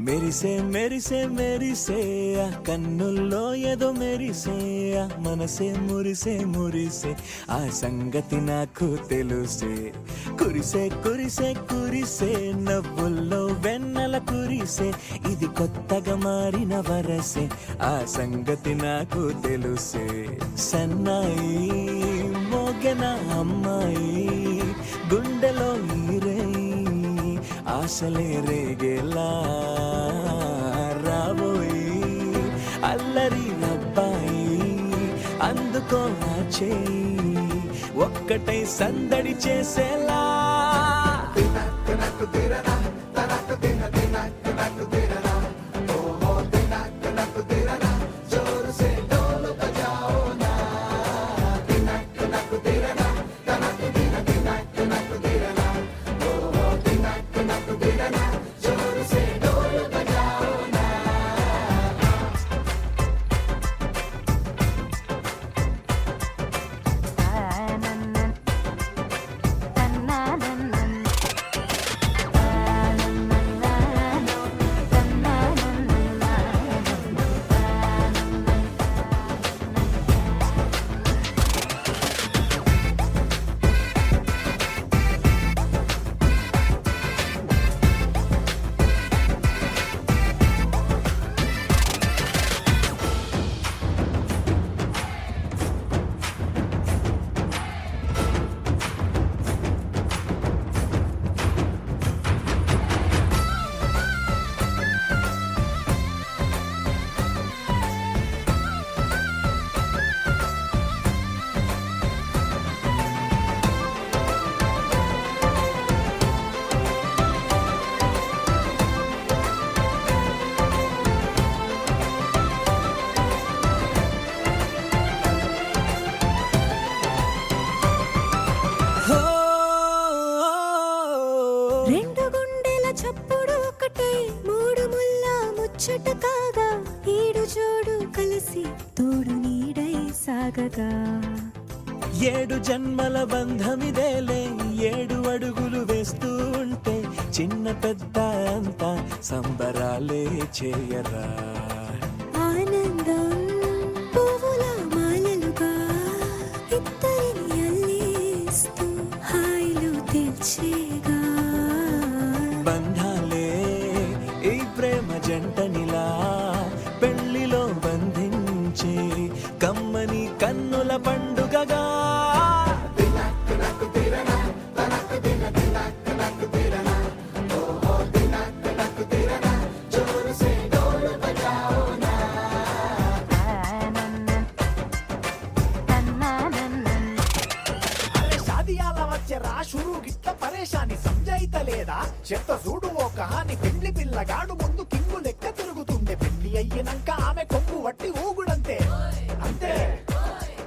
మెరిసే మెరిసే మెరిసే ఆ కన్నుల్లో ఏదో మెరిసే ఆ మనసే మురిసే మురిసే ఆ సంగతి నాకు తెలుసే. కురిసే కురిసే కురిసే నవ్వుల్లో వెన్నెల కురిసే ఇది కొత్తగా మారిన వరసే ఆ సంగతి నాకు తెలుసే. సన్నాయి మోగెన అమ్మాయి గుండెలో ఈరే ఆశలే రేగేలా రాబోయి అల్లరి అబ్బాయి అందుకో నా చేయి ఒక్కటై సందడి చేసేలా. రెండు గుండెల చప్పుడు ఒకటై మూడు ముల్ల ముచ్చట కాగా ఈడు జోడు కలిసి తోడు నీడై సాగగా ఏడు జన్మల బంధమిదేలే ఏడు అడుగులు వేస్తూ ఉంటే చిన్న పెద్ద అంతా సంబరాలే చేయరా. ఆనందం పువ్వుల మాలలుగా ఇద్దరిని అల్లేస్తూ హాయిలు తెల్చేగా బంధాలే ఈ ప్రేమ జంటనిలా పెళ్లిలో బంధించే కమ్మని కన్నుల పండుగగా. చెత్త చూడు ఓ కహాని పెళ్లి పిల్లగాడు ముందు కింగు లెక్క తిరుగుతుండే పెళ్లి అయ్యినాక ఆమె కొంగు వట్టి ఊగుడంతే అంతే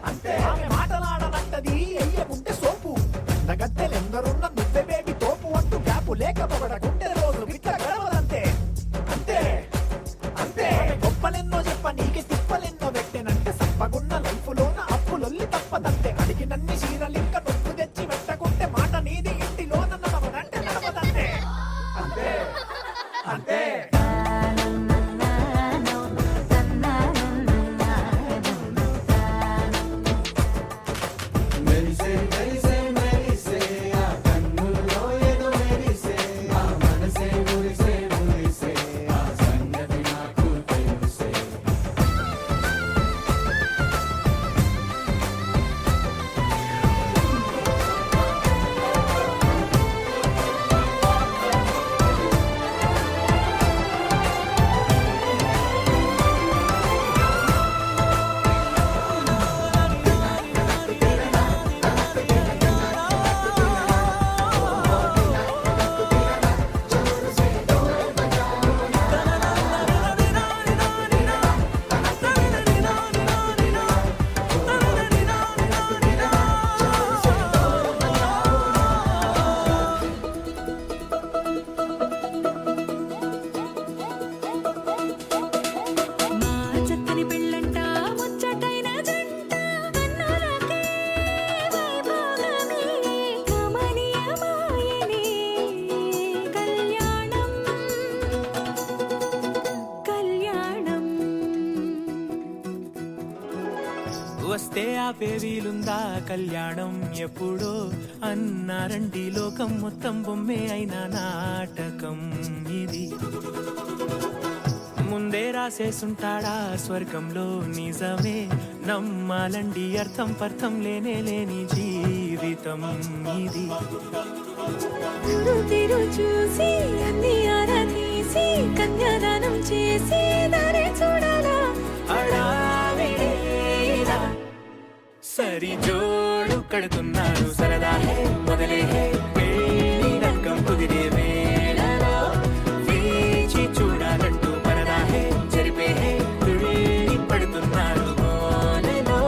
అంతే ఆమె మాటలాడనంటది అయ్యకుంటే సోపు గద్దెలెందరున్న నువ్వే బేబీ తోపు అంటూ గ్యాపు లేకపోవడకుంటే రోజు గిట్ల గడవదంతే అంతే అంతే గొప్పలెన్నో చెప్ప నీకే తిప్పలెన్నో పెట్టెనంటే సప్పగున్న లైఫ్ లోన అప్పులొల్లి తప్పదంతే అడిగినన్ని చీరలింక నొప్పు తెచ్చి పెట్టకుంటే మాట నీది ఇంటిలోన నడవదంటే నడవదంతే అంతే అంతే. వస్తే ఆపే వీలుందా కళ్యాణం ఎప్పుడో అన్నారండి లోకం మొత్తం బొమ్మే అయిన నాటకం ఇది ముందే రాసేసుంటాడా స్వర్గంలో నిజమే నమ్మాలండి అర్థం పర్థం లేనే లేని జీవితం ఇది గురు తీరు చూసి అన్ని ఆరా తీసి కన్యాదానం చేసి దారే చూడాలా హడావిడిలా సరి జోడు కడుతున్నారు సరదా హే మొదలే హే పెళ్లి రంగం కుదిరే వేళలో వేచి చూడాలంటూ పరదా హే జరిపే హే తుళ్ళి పడుతున్నారు మోనలో.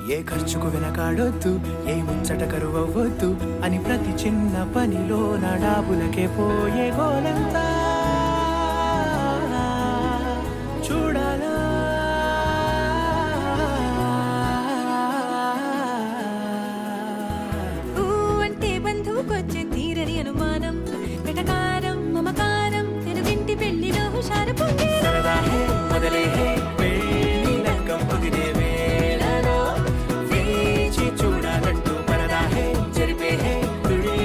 ఏ ఖర్చుకు వెనకాడొద్దు ఏ ముచ్చట కరువవ్వద్దు అని ప్రతి చిన్న పనిలో నా డాబులకే పోయే గోలంతా చూడాలా ఊ అంటే బంధువుకొచ్చే తీరని అనుమానం వెటకారం మమకారం తెలుగింటి పెళ్లిలో హుషారు పొంగే సరదా హే మొదలే హే పెళ్లి రంగం కుదిరే వేళలో వేచి చూడాలంటూ పరదా హే జరిపే హే తుళ్ళి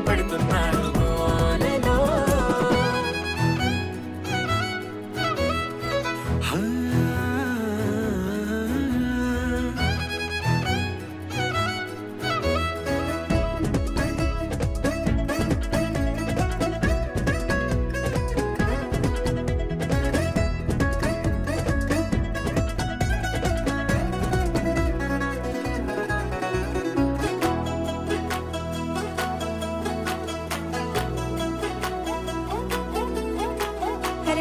పడుతున్నారు మోనలో.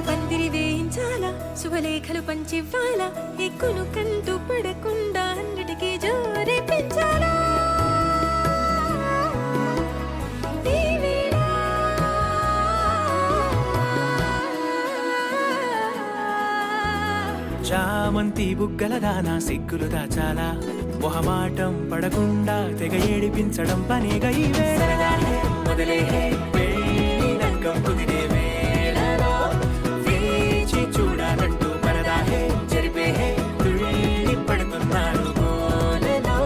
పందిరి వేయించాలా శుభలేఖలు పంచివ్వాలా ఎక్కును కంటూ పడకుండా అన్నిటికీ జోరే పెంచాలా ఈ వేళ చామంతి బుగ్గల దానా సిగ్గులు దాచాలా మొహమాటం పడకుండా తెగ ఏడిపించడం పనిగా ఈ వేళ మొదలే హే పెళ్లి రంగం కుదిరే వేళలో వేచి చూడాలంటూ పరదా హే జరిపే హే తుళ్ళి పడుతున్నారు మోనలో.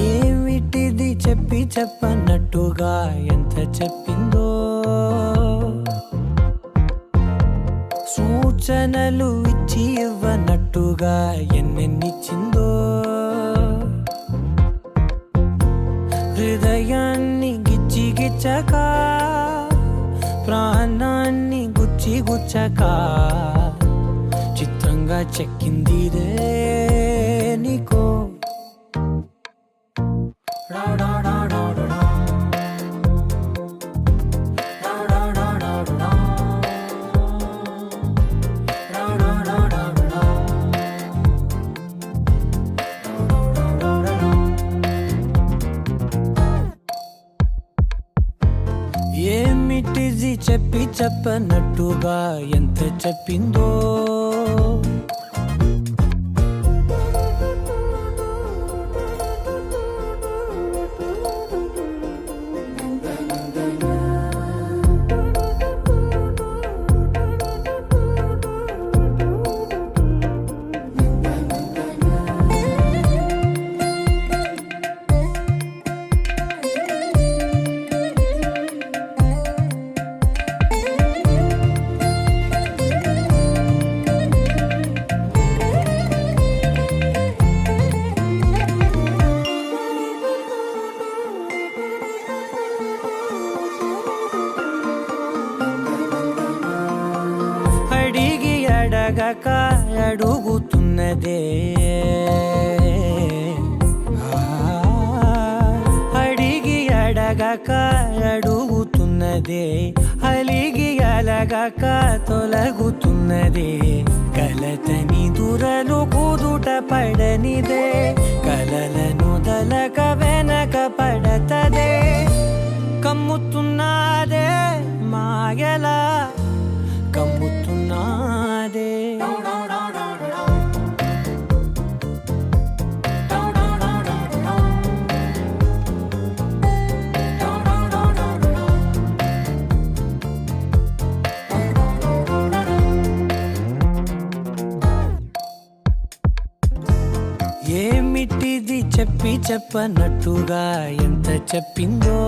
ఏమిటిది చెప్పి చెప్పన్నట్టుగా ఎంత చెప్పిందో సూచనలు ఇచ్చి ఇవ్వనట్టుగా ఎన్నెన్నిచ్చిందో హృదయాన్ని గిచ్చి గిచ్చక ప్రాణాన్ని గుచ్చి గుచ్చక చిత్రంగా చెక్కిందిరే నీకో ఏమిటిది చెప్పి చెప్పనట్టుగా ఎంత చెప్పిందో అడగక అడుగుతున్న అడుగుతున్నదే అడిగి అడగక అడుగుతున్నదే అలిగి అలగక తొలగుతున్నదే కలతని దురలు కుదుట పడనిదే కలలను దలక వెనక పడతదే కమ్ముతున్నదే మాయలా కమ్ముతున్నదే ఏమిటిది చెప్పి చెప్పనట్టుగా ఎంత చెప్పిందో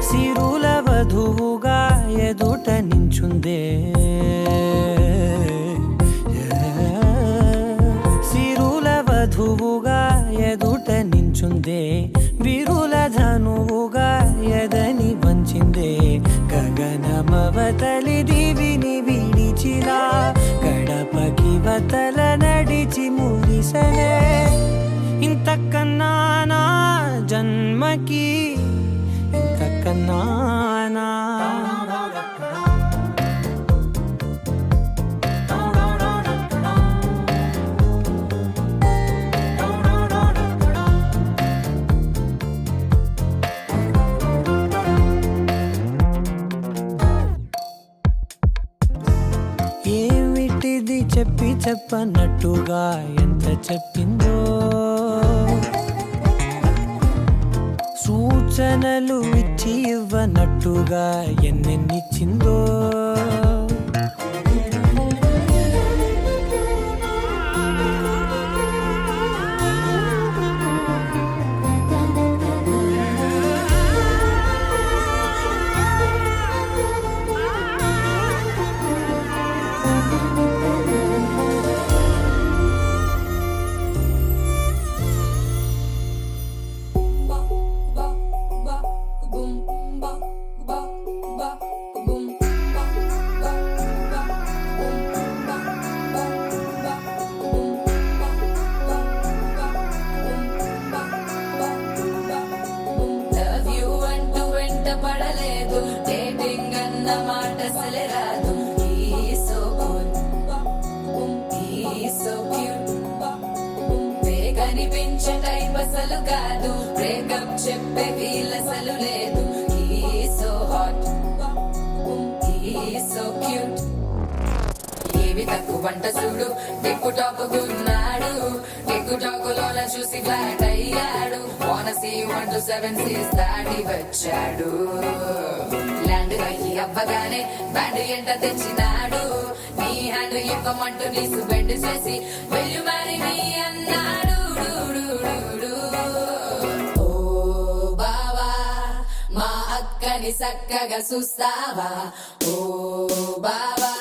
సిరుల వధువుగా ఎదుట నించుందే సిరుల వధువుగా ఎదుట నించుందే విరుల ధనువుగా ఎదని వంచిందే గగనమవతలి దివిని విడిచిలా గడపకి వతల నడిచి మురిసనే ఇంతకన్నా నా జన్మకి ఇంతకన్నా ఏమిటిది చెప్పి చెప్పనట్టుగా ఎంత చెప్పిందో సూచనలు ఇచ్చి ఇవ్వనట్టుగా ఎన్నెన్నిచ్చిందో పడలేదు డేటింగ్ అన్న మాట అసలే రాదు సో క్యూట్ కనిపించే టైప్ అసలు కాదు బ్రేకప్ చెప్పే వీల్ అసలు లేదు సో హాట్ సో క్యూట్ ఏవి తక్కువ వంట చూడు టిక్కు టాక్ గున్నాడు టిక్కు టాక్ లోన చూసి ఫ్లాట్ అయ్యాడు వానసీ 1 to 7 సీస్ దాటి వచ్చాడు ల్యాండ్ అయ్యి అవ్వగానే బ్యాండ్ ఎంట తెచ్చినాడు నీ హ్యాండ్ ఇవ్వమంటూ నీసు బెండ్ చేసి వెళ్ళు మరి మీ అన్నాడు ఓ బావా మా అక్కని చక్కగా చూస్తావా ఓ బావా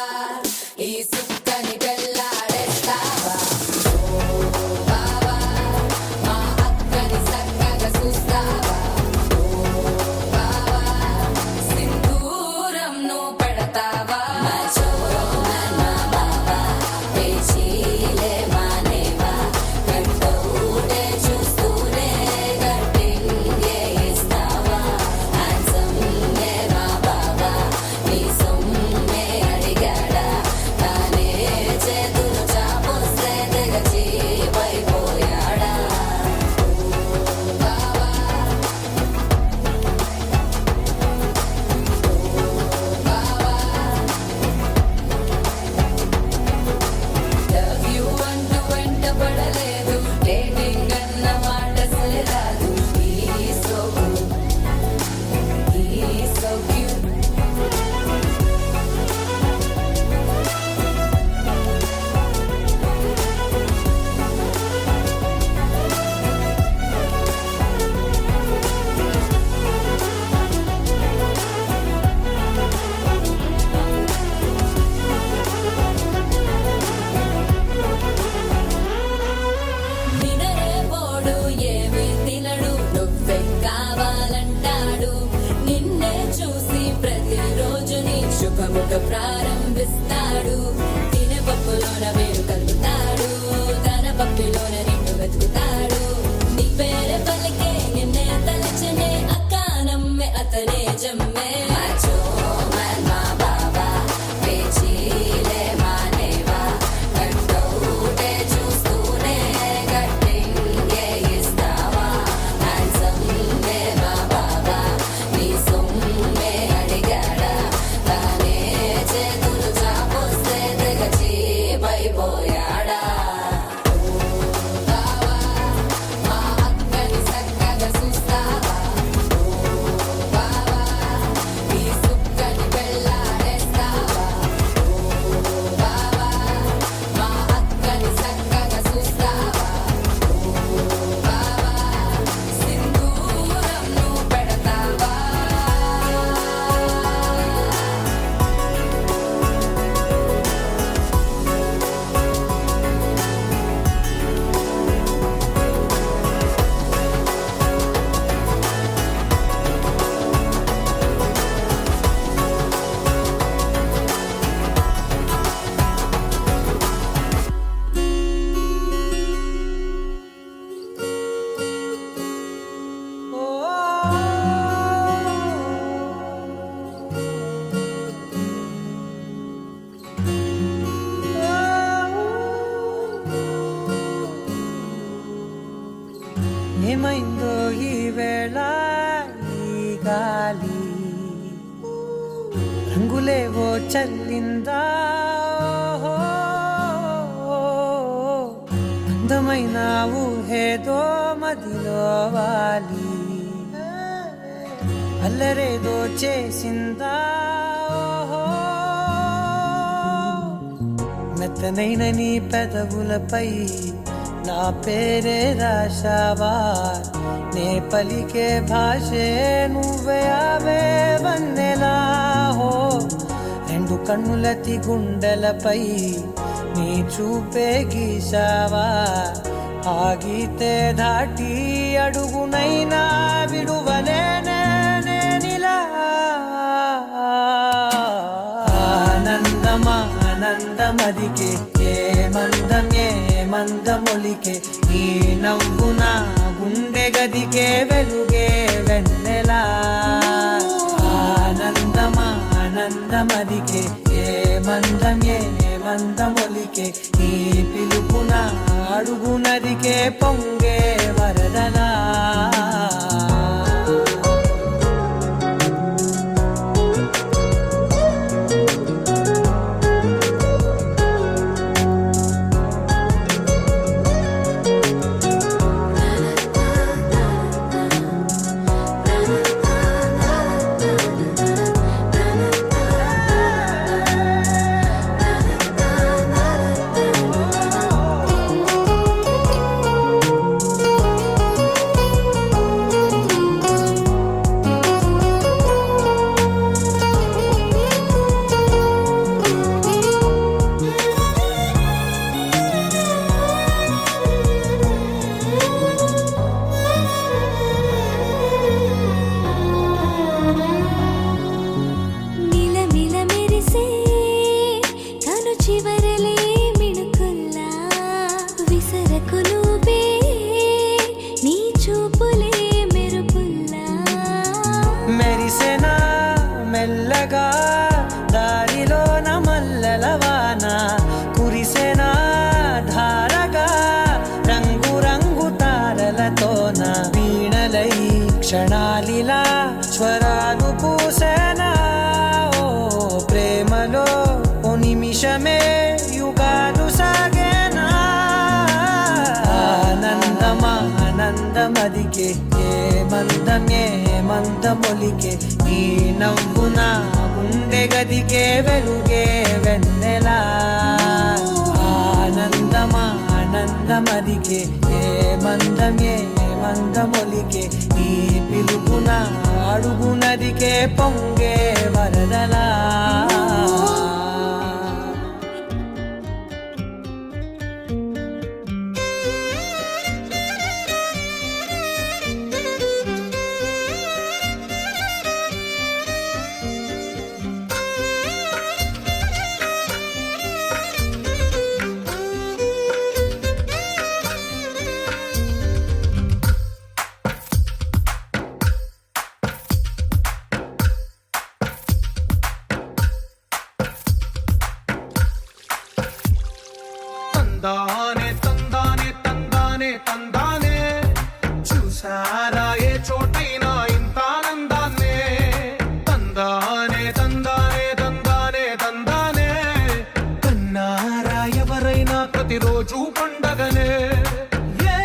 ఈ సుక్కని పెళ్ళాడేస్తావా అడిగా ప్రారంభిస్తాడు తినపప్పులోన వేరు కలుపుతాడు తన పప్పిలోన నిన్ను వెతుకుతాడు నీ పేరే పలికే నిన్నే తలచనే అక్క నమ్మే అతనే జమ్మే మాచో మా బాబా పేచీలే మానేవా కట్టౌటే చూస్తూనే గట్టింగే ఇస్తావా హ్యాండ్సమ్మే మా బాబా నీ సొమ్మే అడిగాడా తానే చేతులు చాపొస్తే తెగ చీపైపోయాడా బావా మా అక్కని చక్కగా చూస్తావా బావా నీ సుక్కని వెళ్ళాడేస్తావా బావా మా అక్కని చక్కగా చూస్తావా బావా సింధూరం నువ్వు పెడతావా ఏమైందో ఈ వేళ ఈ గాలి రంగులేవో చల్లిందా అందమైన ఊహేదో మదిలో వాలి అల్లరేదో చేసిందా మెత్తనైన నీ పెదవులపై నా పేరే రాశావా నే పలికే భాషే నువ్వే అవే వన్నెలా హో రెండు కన్నులతి గుండెలపై నీ చూపే గీశావా ఆగితే దాటి అడుగునైనా విడువలేనే నేనిలా ఆనందమదికే ఏ మందమొలికే ఈ నవ్వు నా గుండె గదికే వెలుగే వెన్నెలా ఆనందమదికే ఏ మందమొలికే ఈ పిలుపున అడుగునదికే పొంగే వరదలా మిలమిల మెరిసే కను చివరలే మిణుకుల్లా విసరకు నువ్వే నీ చూపులే మెరుపుల్లా మెరిసెనా మెల్లగా దారిలోన మల్లెలవాన కురిసెనా ధారగా రంగు రంగు తారలతోన వీణలై క్షణాలిలా స్వరాలు పూసేనా ఓ ప్రేమలో ఓ నిమిషమే యుగాలు సాగేనా ఆనందమదికే ఏ మందమొలికే ఈ నవ్వు నా గుండె గదికే వెలుగే వెన్నెలా ఆనందమదికే ఏ మందమొలికే ఈ పిలుపున అడుగునదికే పొంగే వరదలా ఏ చోటైనా ఇంత ఆనందాన్నే తందానే తందానే తందానే తందానే కన్నారా ఎవరైనా ప్రతిరోజు పండగనే ఏ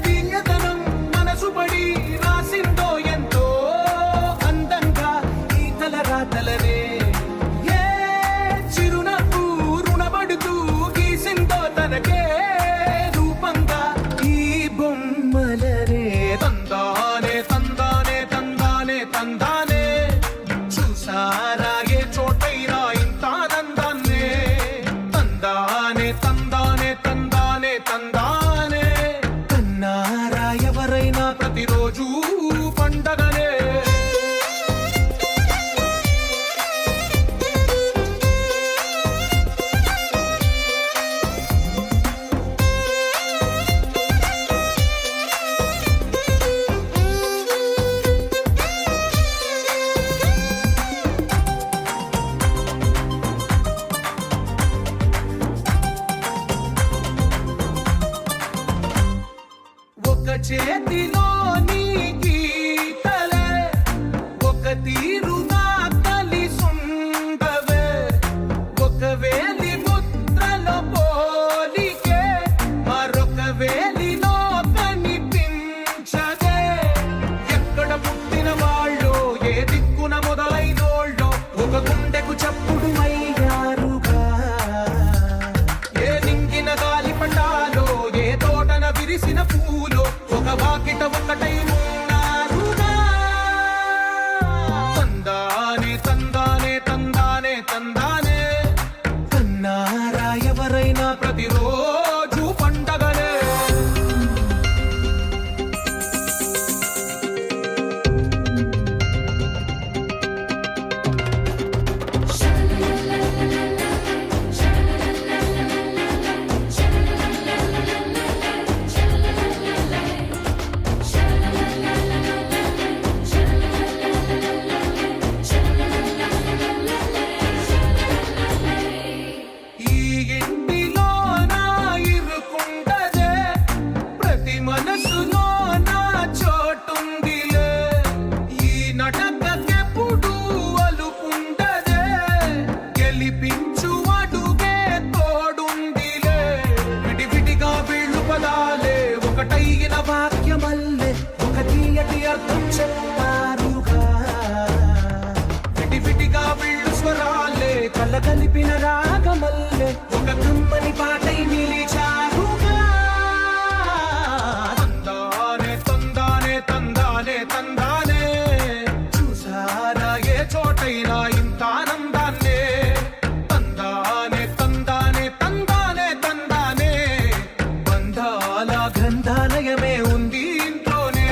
తీయదనం మనసు పడి రాసిందో ఎంతో అందంగా ఈ తలరాతలనే ఏ చిరునవ్వు రుణపడుతూ గీసిందో తనకే రూపంగా ఈ బొమ్మలనే తందానే తందానే తందానే తందానే చూసారా ఏ చోటైనా ఇంత ఆనందాన్నే తందానే తందానే తందానే తందానే కన్నారా ఎవరైనా ప్రతిరోజు పండగనే ఒక చేతిలో నీ గీతలే ఒక తీరుగా కలిసుండవే ఒక వేలి ముద్రలో పోలికే మరొక వేలిలో కనిపించదే ఎక్కడ పుట్టిన వాళ్ళో ఏ దిక్కున మొదలైనోళ్ళో ఒక గుండెకు చప్పుడు అయ్యారుగా ఏ నింగిన గాలి పటాలో ఏ తోటన విరిసిన పూలో ఒక వాకిట ఒకటై ఉన్నారుగా తందానే తందానే తందానే తందానే కన్నారా ఎవరైనా ప్రతిరోజు పండగనే ఈ ఇంటిలో నా ఇరుకుండదే ప్రతి మనసులో నా చోటుందిలే ఈ నటకెప్పుడు అలుపుండదే గెలిపించు అడుగే తోడుందిలే విడివిడిగా వీళ్ళు పదాలే ఒకటైన వాక్యమల్లే ఒక తీయటి అర్థం చెప్పారుగా విడివిడిగా వీళ్ళు స్వరాలే కలగలిపిన రాగమల్లే ఒక కమ్మని పాటై నిలిచారుగా తందానే తందానే తందానే తందానే చూసారా ఏ చోటైనా ఇంత ఆనందాన్నే తందానే తందానే తందానే తందానే బంధాల గ్రంథాలయమే ఉంది ఇంట్లోనే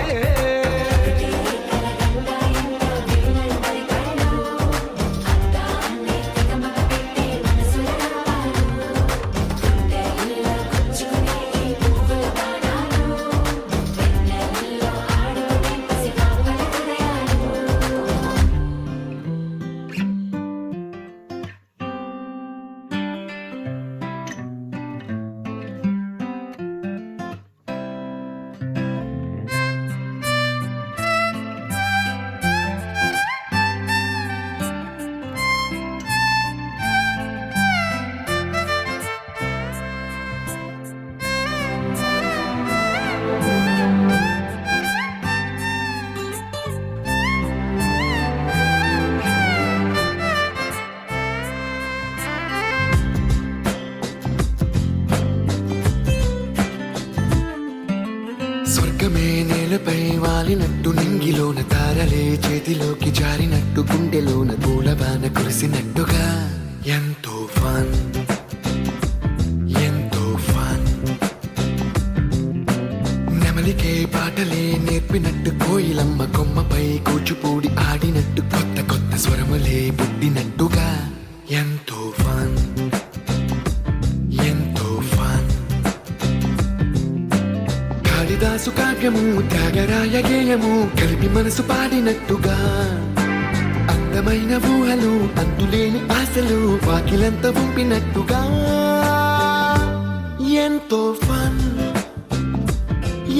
స్వర్గమే నేలపై వాలినట్టు నింగిలోన తారలే చేతిలోకి జారినట్టు గుండెలోన పూలబాన కురిసినట్టుగా ఎంతో ఫన్ ఎంతో ఫన్ నెమలికే పాటలే నేర్పినట్టు కోయిలమ్మ కొమ్మపై కూచిపూడి ఆడినట్టు కొత్త కొత్త స్వరములే పుట్టినట్టుగా ఎంతో ఫన్ ఎంతో ఫన్ కాళిదాసు కావ్యము త్యాగరాయ గేయము కలిపి మనసు పాడినట్టుగా అందమైన ఊహలు అంతులేని ఆశలు వాకిలంత పంపినట్టుగా ఎంతో ఫన్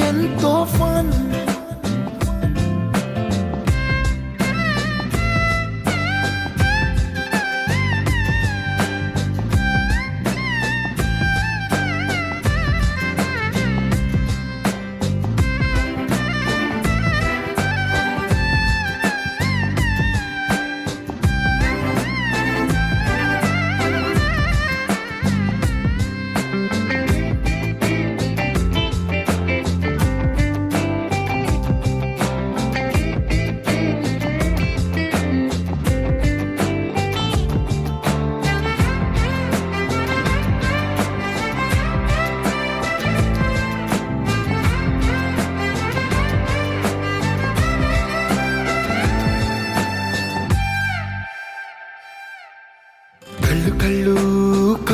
ఎంతో ఫన్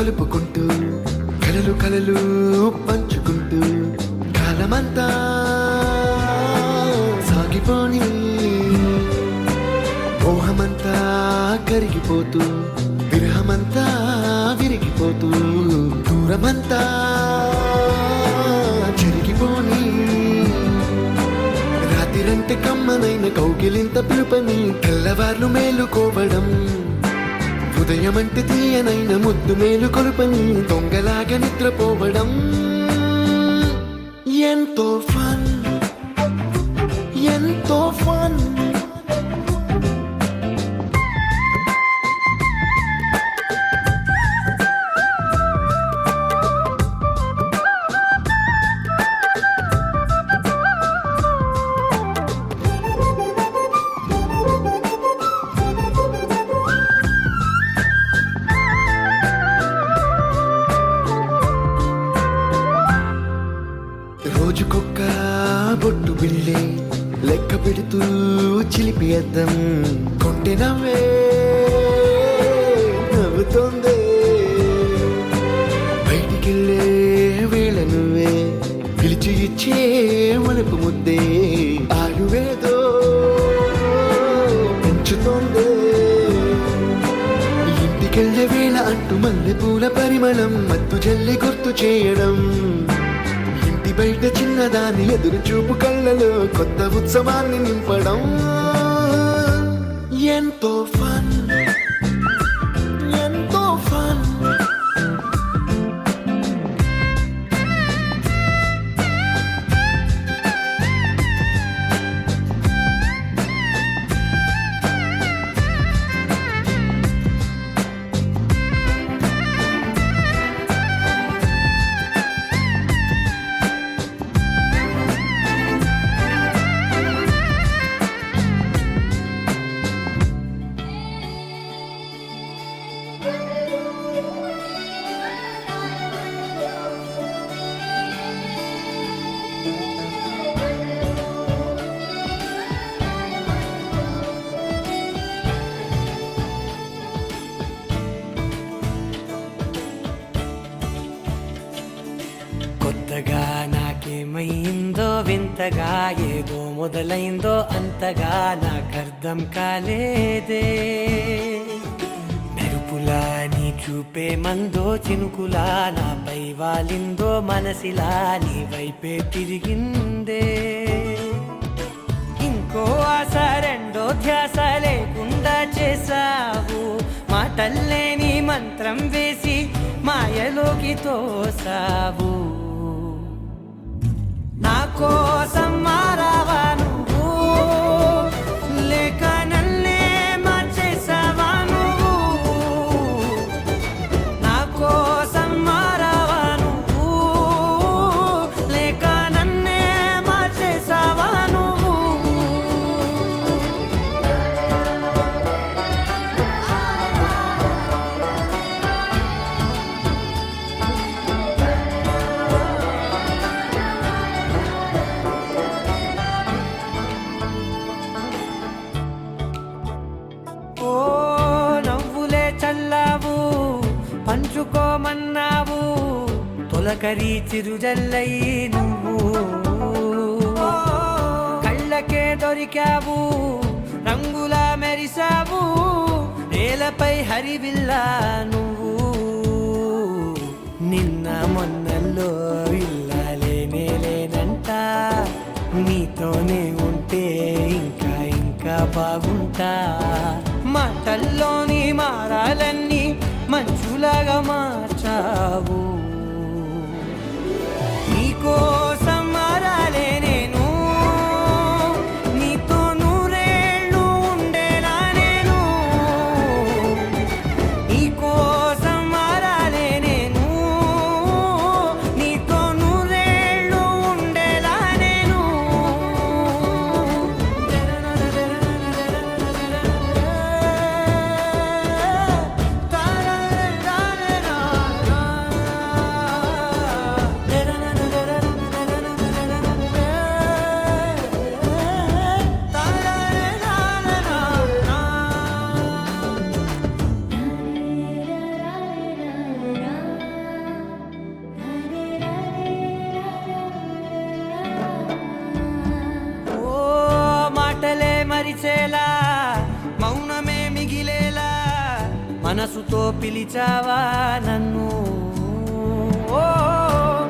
కలుపుకుంటూ కలలు కలలు పంచుకుంటూ కాలమంతా సాగిపోని మోహమంతా కరిగిపోతూ విరహమంతా విరిగిపోతూ దూరమంతా చెరిగిపోని రాత్రిరంటే కమ్మనైన కౌగిలింత పిలుపని తెల్లవార్లు మేలుకోవడం ఉదయమంటే తీయనైన ముద్దు మేలు కొలుపని దొంగలాగా నిద్రపోవడం ఎంతో ఫన్ ఎంతో ఫన్ రోజుకొక్క బొట్టు బిళ్ళే లెక్క పెడుతూ చిలిపి అద్దం కొంటె నవ్వే నవ్వుతోందే బయటికెళ్ళే వేళ నువ్వే పిలిచి ఇచ్చే వలుపు ముద్దే ఆయువేదో పెంచుతోందే ఇంటికెళ్ళే వేళ అంటూ మల్లె పూల పరిమళం మత్తు జల్లి గుర్తు చేయడం బయట చిన్నదాని ఎదురు చూపు కళ్ళలో కొత్త ఉత్సవాన్ని నింపడం ఎంతో ఫన్ ఎంతో ఫన్ కొత్తగా నాకేమైందో వింతగా ఏదో మొదలైందో అంతగా నాకర్థం కాలేదే మెరుపులా నీ చూపే మందో చినుకులా నాపై వాలిందో మనసిలా నీ వైపే తిరిగిందే ఇంకో ఆశ రెండో ధ్యాస లేకుండా చేసావు మాటల్లే నీ మంత్రం వేసి మాయలోకి తోసావు నా కోసం మారావా నువ్వు లేక నన్నే మార్చేసావా నువ్వు నా కోసం మారావా నువ్వు లేక నన్నే మార్చేసావా నువ్వు ఓ నవ్వులే చల్లావు పంచుకోమన్నావు తొలకరి చిరుజల్లై నువ్వు కళ్ళకే దొరికావు రంగులా మెరిసావు నేలపై హరివిల్లా నువ్వు నిన్న మొన్నల్లో ఇల్లాలేనే లేనంట నీతోనే ఉంటే ఇంకా ఇంకా బాగుంటా మాటల్లోని మారాలన్నీ మంచులాగా మార్చావు నీకోసం మారాలే నేను నీతో నూరేళ్ళు ఉండేనా నేను నీకోసం మారాలే నేను నీతో నూరేళ్ళు ఉండేలా నేను మరిచేలా మౌనమే మిగిలేలా మనసుతో పిలిచావా నన్ను ఓ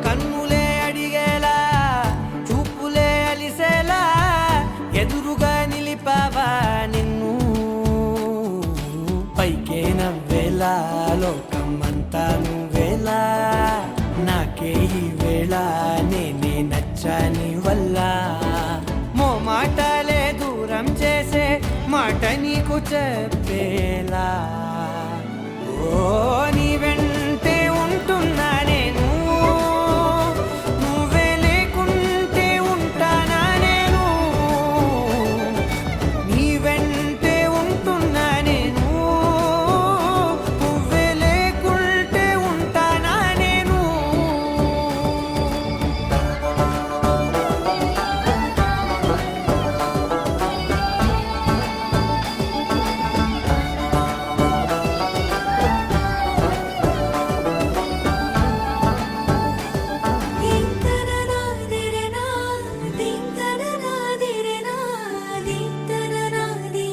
కన్నులే అడిగేలా చూపులే అలిసేలా ఎదురుగా నిలిపావా నిన్ను పైకే నవ్వేలా లోకమంతా నువ్వేలా నాకే ఈ వేళ నేనే నచ్చని వల్ల మాటలే దూరం చేసే మాట నీకు చెప్పేలా ఓ నీ వెంటే ఉంటున్నా నేను నువ్వే లేకుంటే ఉంటానా నేను నీ వెంటే ఉంటున్నా నేను నువ్వే లేకుంటే ఉంటానా నేను దీంతననాదిరేనా దీంతననాదిరేనా దీంతననాదిరేనా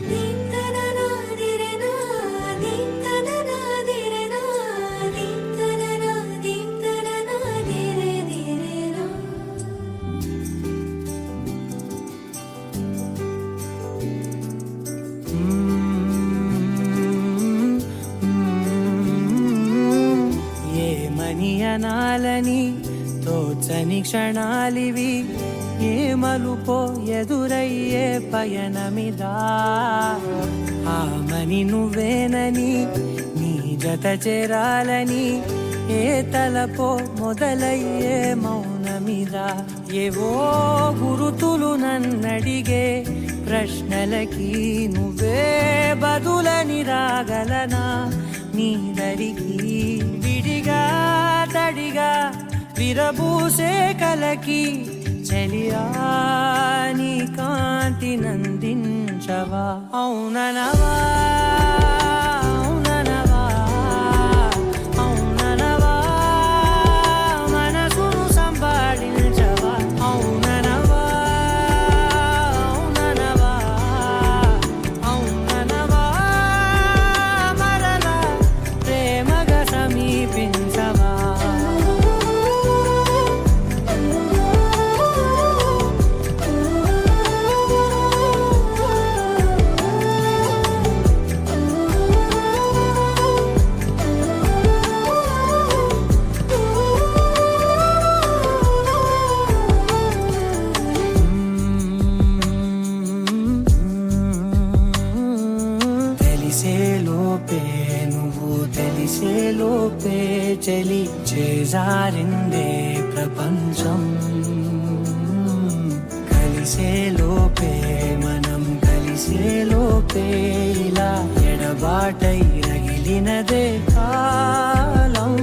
దీంతననాదిరేనా దీంతననాదిరేనా దీంతననాదిరేనా ఏమని అనాలని తోచని క్షణాలివి ఏ మలుపో ఎదురయ్యే పయనమిదా ఆమని నువ్వేనని నీ జత చేరాలని ఏ తలపో మొదలయ్యే మౌనమిదా ఏవో గురుతులు నన్నడిగే ప్రశ్నలకి నువ్వే బదులని రాగలనా నీ దరికి విడిగా తడిగా విరబూసే కలకి చెలియా నీ కాంతి నందించవా అవుననవా అవుననవా అవుననవా మనసును సంపాదించవా అవుననవా అవుననవా అవుననవా మరలా ప్రేమగా సమీపించవా తెలిసే లోపే నువ్వు తెలిసే లోపే చెలి చేజారిందే ప్రపంచం కలిసే లోపే మనం కలిసే లోపే ఇలా ఎడబాటై రగిలినదే కాలం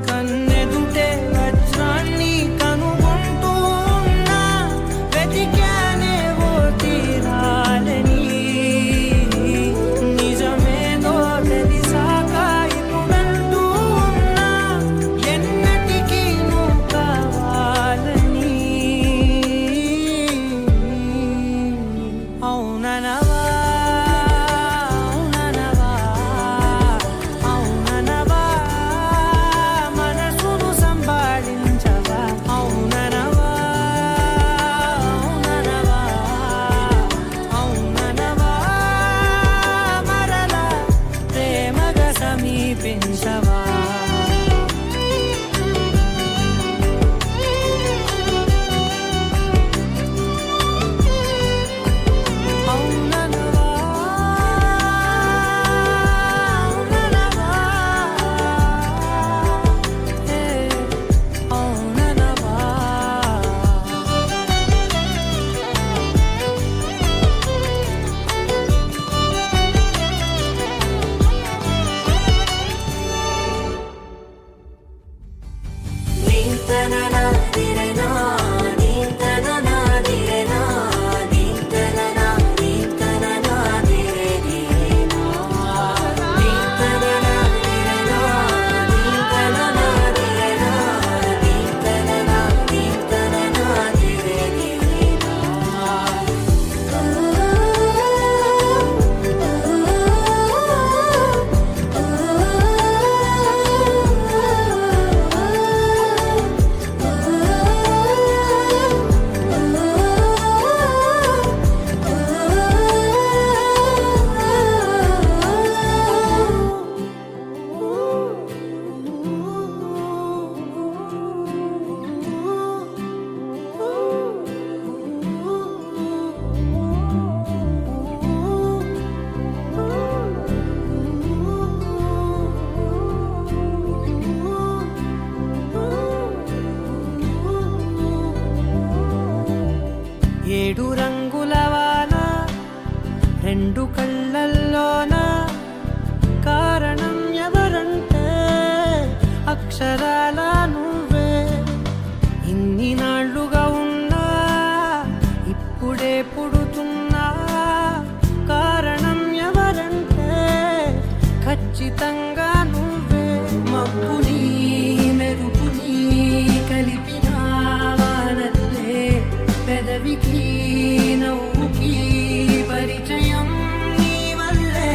కన్నెదుటే వజ్రాన్ని కనుగొంటూ ఉన్నా వెతికానే ఓ తీరాలని నిజమేదో తెలిసాక ఇప్పుడంటూ ఉన్నా ఎన్నటికీ నువ్వు కావాలని అవుననవా అవుననవా అవుననవా ఏడు రంగుల వాన రెండు కళ్ళల్లోన కారణం ఎవరంటే అక్షరాల నువ్వే ఇన్ని నాళ్ళుగా ఉన్నా ఇప్పుడే పుడుతున్నా కారణం ఎవరంటే ఖచ్చితంగా నువ్వే మబ్బుని మెరుపుని కలిపిన వానల్లే పెదవికి నవ్వుకి పరిచయం నీ వల్లే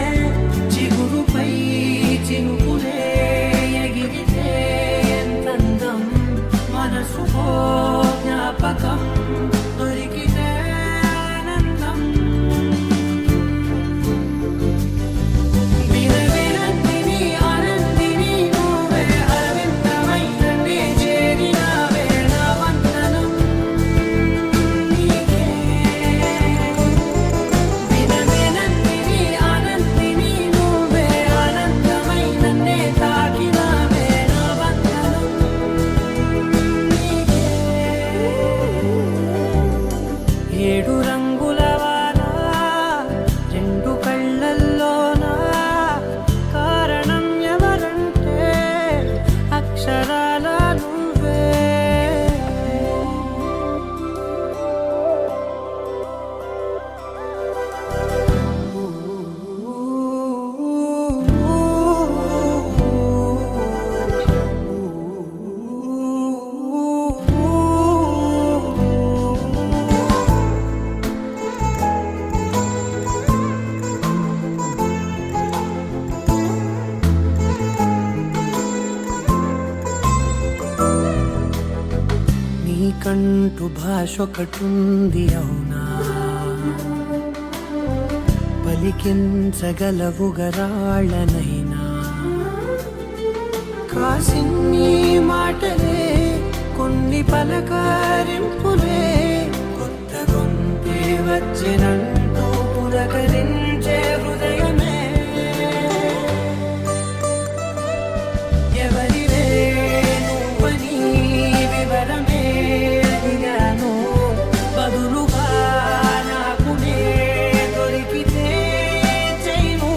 చిగురుపై చినుకులే ఎగిరితే ఎంతందం మనసుకో జ్ఞాపకం దొరికితే ఆనందం వినవినందిని ఆనందిని నువ్వే అరవిందమైన నే చేరినావే నా వందనం నీకే వినవినందిని ఆనందిని నువ్వే ఆనందమైన నే తాకినావే నా వందనం నీకే ఏడు రంగుల వాన రెండు కళ్ళల్లోన కారణం ఎవరంటే అక్షరాల నువ్వే నీకంటూ భాష ఒకటుంది అవునా పలికించగలవుగరాళ్ళనైనా కాసిన్ని మాటలే కొన్ని పలకరింపులే కొత్త గొంతే వచ్చినంటూ పులకరించే హృదయమే ఎవరివే నువ్వని వివరమే అడిగాను బదులుగా నాకునే దొరికితే చేయను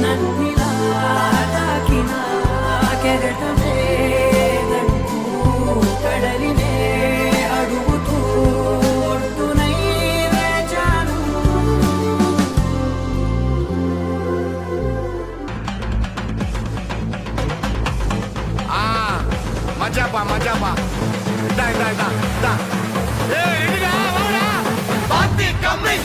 నన్నిలా తాకిన కెరటమే దంటూ కడలినే అడుగుతూ ఒడ్డునై వేచాను మజాపా దా దా దా దా ఏ ఇడిగా వాడా బాతి కమ్మి